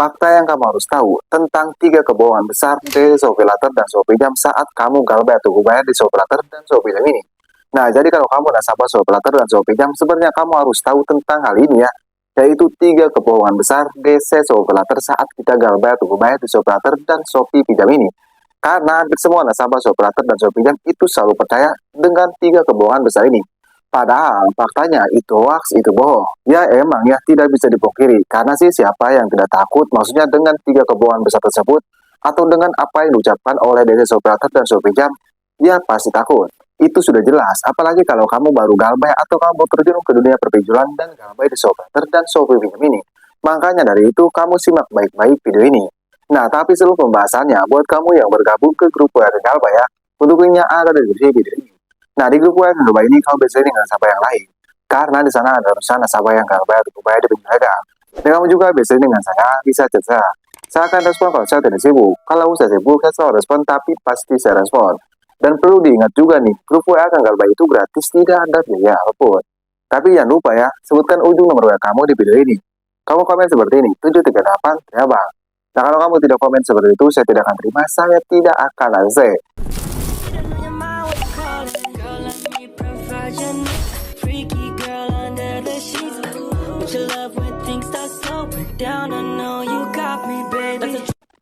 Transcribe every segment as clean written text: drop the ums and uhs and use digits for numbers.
fakta yang kamu harus tahu tentang 3 kebohongan besar dari ShopeeLater dan ShopeeJam saat kamu galbay atau bayar di ShopeeLater dan ShopeeJam ini. Nah, jadi kalau kamu nasabah ShopeeLater dan ShopeeJam, sebenarnya kamu harus tahu tentang hal ini ya, yaitu 3 kebohongan besar DC ShopeeLater saat kita galbay atau bayar di ShopeeLater dan Shopee Pinjam ini. Karena hampir semua nasabah ShopeeLater dan ShopeeJam itu selalu percaya dengan 3 kebohongan besar ini. Padahal faktanya itu hoax, itu bohong. Ya emang ya tidak bisa dipungkiri. Karena sih siapa yang tidak takut maksudnya dengan 3 kebohongan besar tersebut atau dengan apa yang diucapkan oleh DC ShopeeLater dan ShopeeJam, ya pasti takut. Itu sudah jelas. Apalagi kalau kamu baru galbay atau kamu terjun ke dunia perpinjulan dan galbay di ShopeeLater dan Shopee Pinjam ini. Makanya dari itu kamu simak baik-baik video ini. Nah, tapi seluruh pembahasannya buat kamu yang bergabung ke grup WA galbay ya. Untuk linknya ada di deskripsi video ini. Nah, di grup WA galbay ini kamu bisa dengan nasabah yang lain. Karena di sana ada urusan nasabah yang galbay atau bayar di pinjam legal. Dan kamu juga bisa dengan saya, bisa chat saya. Saya akan respon kalau saya tidak sibuk. Kalau saya sibuk, saya selalu respon, tapi pasti saya respon. Dan perlu diingat juga nih, grup WA galbay itu gratis, tidak ada biaya apapun. Tapi jangan lupa ya, sebutkan ujung nomor WA kamu di video ini. Kamu komen seperti ini, 738 ya bang. Nah, kalau kamu tidak komen seperti itu, saya tidak akan terima, saya tidak akan accept.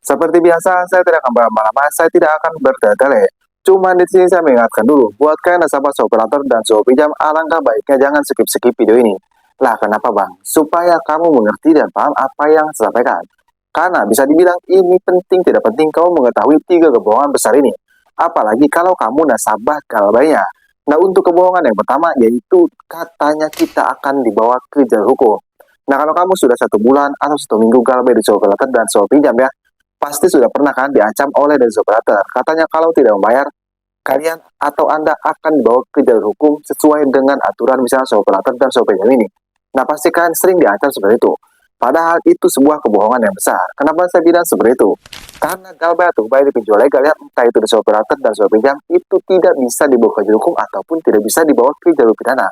Seperti biasa, saya tidak akan berlama-lama, saya tidak akan bertele-tele. Cuman di sini saya mengingatkan dulu, buat kalian nasabah ShopeeLater dan ShopeeJam, alangkah baiknya jangan skip-skip video ini. Lah kenapa bang? Supaya kamu mengerti dan paham apa yang saya sampaikan. Karena bisa dibilang ini penting tidak penting kamu mengetahui 3 kebohongan besar ini. Apalagi kalau kamu nasabah galbaynya. Nah, untuk kebohongan yang pertama yaitu katanya kita akan dibawa ke jalur hukum. Nah, kalau kamu sudah 1 bulan atau 1 minggu galbay di ShopeeLater dan ShopeeJam ya, pasti sudah pernah kan diancam oleh dari ShopeeLater. Katanya kalau tidak membayar, kalian atau Anda akan dibawa ke jalur hukum sesuai dengan aturan misalnya ShopeeLater dan ShopeeJam ini. Nah, pasti kan sering diancam seperti itu. Padahal itu sebuah kebohongan yang besar. Kenapa saya bilang seperti itu? Karena galbay atau bayar di pinjol legal ya, entah itu di ShopeeLater dan ShopeeJam, itu tidak bisa dibawa ke jalur hukum ataupun tidak bisa dibawa ke jalur pidana.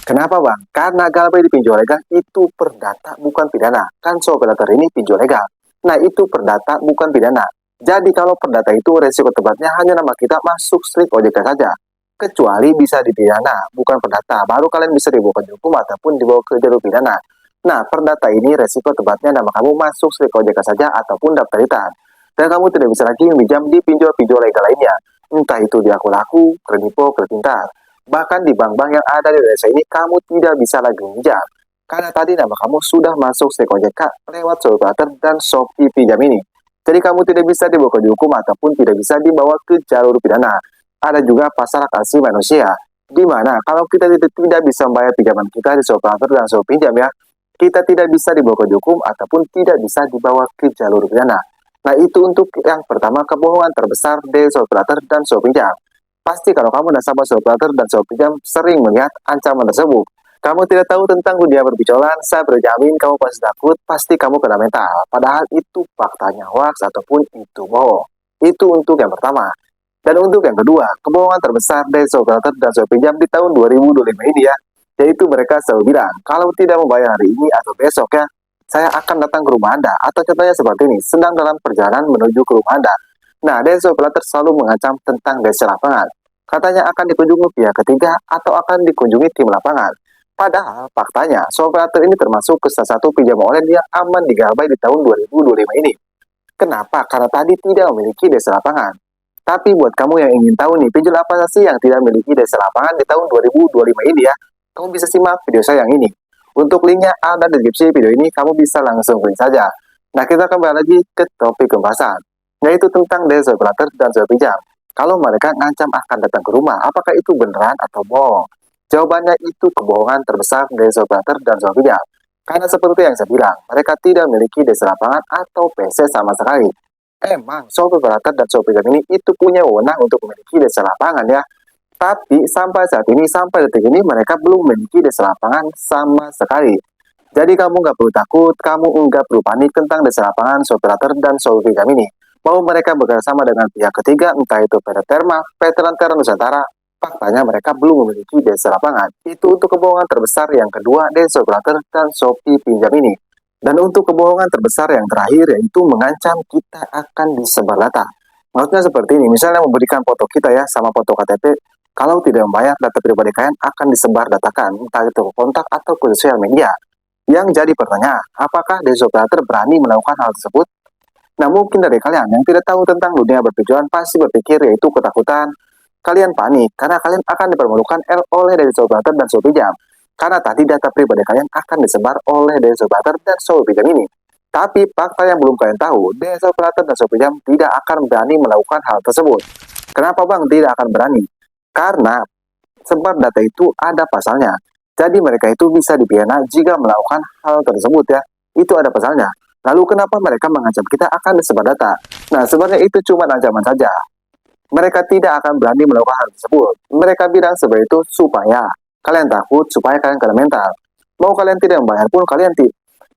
Kenapa bang? Karena galbay di pinjol legal itu perdata bukan pidana. Kan ShopeeLater ini pinjol legal. Nah, itu perdata bukan pidana. Jadi kalau perdata itu resiko tebaknya hanya nama kita masuk strik OJK saja. Kecuali bisa dipidana, bukan perdata. Baru kalian bisa dibawa ke hukum ataupun dibawa ke jalur pidana. Nah, perdata ini resiko tebaknya nama kamu masuk strik OJK saja ataupun daftar hitam. Dan kamu tidak bisa lagi meminjam di pinjol-pinjol legal lainnya. Entah itu di Akulaku, Kredipo, Kredintar. Bahkan di bank-bank yang ada di Indonesia ini kamu tidak bisa lagi meminjam. Karena tadi nama kamu sudah masuk strik OJK lewat ShopeeLater dan Shopee Pinjam ini. Jadi kamu tidak bisa dibawa ke hukum ataupun tidak bisa dibawa ke jalur pidana. Ada juga pasal hak asasi manusia, di mana kalau kita tidak bisa membayar pinjaman kita di ShopeeLater dan Shopee Pinjam ya, kita tidak bisa dibawa ke hukum ataupun tidak bisa dibawa ke jalur pidana. Nah, itu untuk yang pertama kebohongan terbesar dari ShopeeLater dan Shopee Pinjam. Pasti kalau kamu nasabah ShopeeLater dan Shopee Pinjam sering melihat ancaman tersebut. Kamu tidak tahu tentang dunia perpinjolan, saya berjamin kamu pasti takut, pasti kamu kena mental. Padahal itu faktanya hoax ataupun itu bohong. Itu untuk yang pertama. Dan untuk yang kedua, kebohongan terbesar dari ShopeeLater dan Shopee Pinjam di tahun 2025 ini ya, yaitu mereka selalu bilang, kalau tidak membayar hari ini atau besok ya, saya akan datang ke rumah Anda. Atau contohnya seperti ini, sedang dalam perjalanan menuju ke rumah Anda. Nah, dari ShopeeLater selalu mengancam tentang desa lapangan. Katanya akan dikunjungi pihak ketiga atau akan dikunjungi tim lapangan. Padahal faktanya, ShopeeLater ini termasuk ke salah satu pinjam online yang aman digalbay di tahun 2025 ini. Kenapa? Karena tadi tidak memiliki desa lapangan. Tapi buat kamu yang ingin tahu nih, pinjol apa sih yang tidak memiliki desa lapangan di tahun 2025 ini ya, kamu bisa simak video saya yang ini. Untuk linknya ada di deskripsi video ini, kamu bisa langsung klik saja. Nah, kita kembali lagi ke topik pembahasan, yaitu tentang dari ShopeeLater dan Shopee Pinjam. Kalau mereka ngancam akan datang ke rumah, apakah itu beneran atau bohong? Jawabannya itu kebohongan terbesar dari ShopeeLater dan Shopee Pinjam. Karena seperti yang saya bilang, mereka tidak memiliki desa lapangan atau PC sama sekali. Emang ShopeeLater dan Shopee Pinjam ini itu punya wewenang untuk memiliki desa lapangan ya. Tapi sampai saat ini, sampai detik ini mereka belum memiliki desa lapangan sama sekali. Jadi kamu nggak perlu takut, kamu nggak perlu panik tentang desa lapangan ShopeeLater dan Shopee Pinjam ini. Mau mereka bekerjasama dengan pihak ketiga, entah itu PT Terma, PT Lentera Nusantara, faktanya mereka belum memiliki desa lapangan. Itu untuk kebohongan terbesar yang kedua dari ShopeeLater dan Shopee Pinjam ini. Dan untuk kebohongan terbesar yang terakhir yaitu mengancam kita akan disebar data. Maksudnya seperti ini, misalnya memberikan foto kita ya sama foto KTP, kalau tidak membayar data pribadi kalian akan disebar datakan, entah itu ke kontak atau ke sosial media. Yang jadi pertanyaan, apakah desoperator berani melakukan hal tersebut? Nah, mungkin dari kalian yang tidak tahu tentang dunia bertujuan pasti berpikir yaitu ketakutan. Kalian panik karena kalian akan dipermalukan oleh desoperator dan Shopee Jam. Karena tadi data pribadi kalian akan disebar oleh desoperator dan Shopee Jam ini. Tapi fakta yang belum kalian tahu, desoperator dan Shopee Jam tidak akan berani melakukan hal tersebut. Kenapa bang tidak akan berani? Karena sebar data itu ada pasalnya. Jadi mereka itu bisa dipidana jika melakukan hal tersebut ya. Itu ada pasalnya. Lalu kenapa mereka mengancam kita akan disebar data? Nah, sebenarnya itu cuma ancaman saja. Mereka tidak akan berani melakukan hal tersebut. Mereka bilang seperti itu supaya kalian takut, supaya kalian kena mental. Mau kalian tidak membayar pun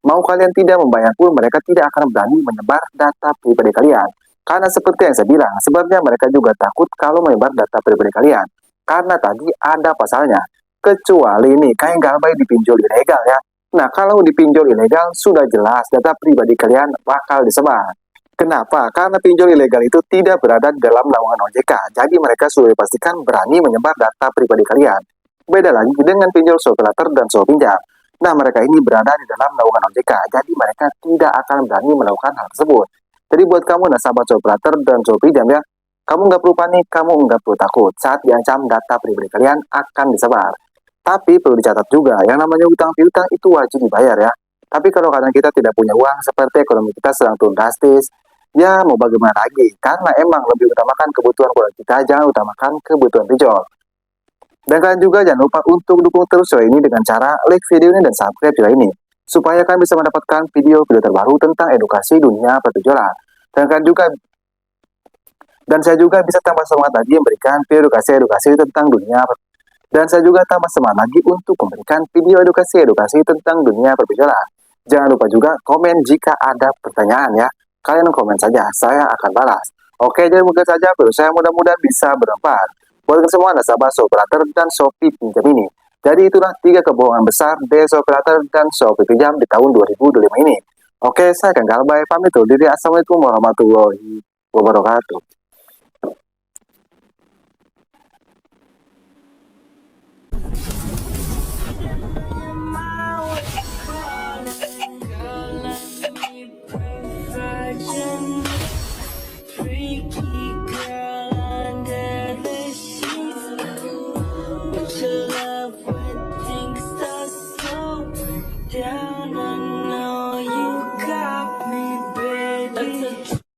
mau kalian tidak membayar pun mereka tidak akan berani menyebar data pribadi kalian. Karena seperti yang saya bilang, sebenarnya mereka juga takut kalau menyebar data pribadi kalian. Karena tadi ada pasalnya. Kecuali nih, kayak Galbay dipinjol ilegal ya. Nah, kalau dipinjol ilegal, sudah jelas data pribadi kalian bakal disebar. Kenapa? Karena pinjol ilegal itu tidak berada dalam naungan OJK. Jadi mereka sudah dipastikan berani menyebar data pribadi kalian. Beda lagi dengan pinjol operator dan pinjam. Nah, mereka ini berada di dalam naungan OJK. Jadi mereka tidak akan berani melakukan hal tersebut. Jadi buat kamu nasabah operator dan pinjam ya, kamu nggak perlu panik, kamu nggak perlu takut saat diancam data pribadi kalian akan disebar. Tapi perlu dicatat juga, yang namanya utang piutang itu wajib dibayar ya. Tapi kalau kadang kita tidak punya uang, seperti ekonomi kita sedang turun drastis, ya mau bagaimana lagi? Karena emang lebih utamakan kebutuhan keluarga kita, jangan utamakan kebutuhan pinjol. Dan kalian juga jangan lupa untuk dukung terus channel ini dengan cara like video ini dan subscribe channel ini. Supaya kalian bisa mendapatkan video-video terbaru tentang edukasi dunia pertujuan. Dan saya juga bisa tambah semangat lagi memberikan video edukasi tentang dunia pertujuan. Dan saya juga tambah semangat lagi untuk memberikan video edukasi tentang dunia perbicaraan. Jangan lupa juga komen jika ada pertanyaan ya. Kalian komen saja, saya akan balas. Oke, jadi mungkin saja video saya mudah-mudahan bisa bermanfaat. Buat semua nasabah operator dan Shopee Pinjam ini. Jadi itulah 3 kebohongan besar operator dan Shopee Pinjam di tahun 2025 ini. Oke, saya Kang Galbay, pamit undur diri. Assalamualaikum warahmatullahi wabarakatuh. Down, I know you got me, baby.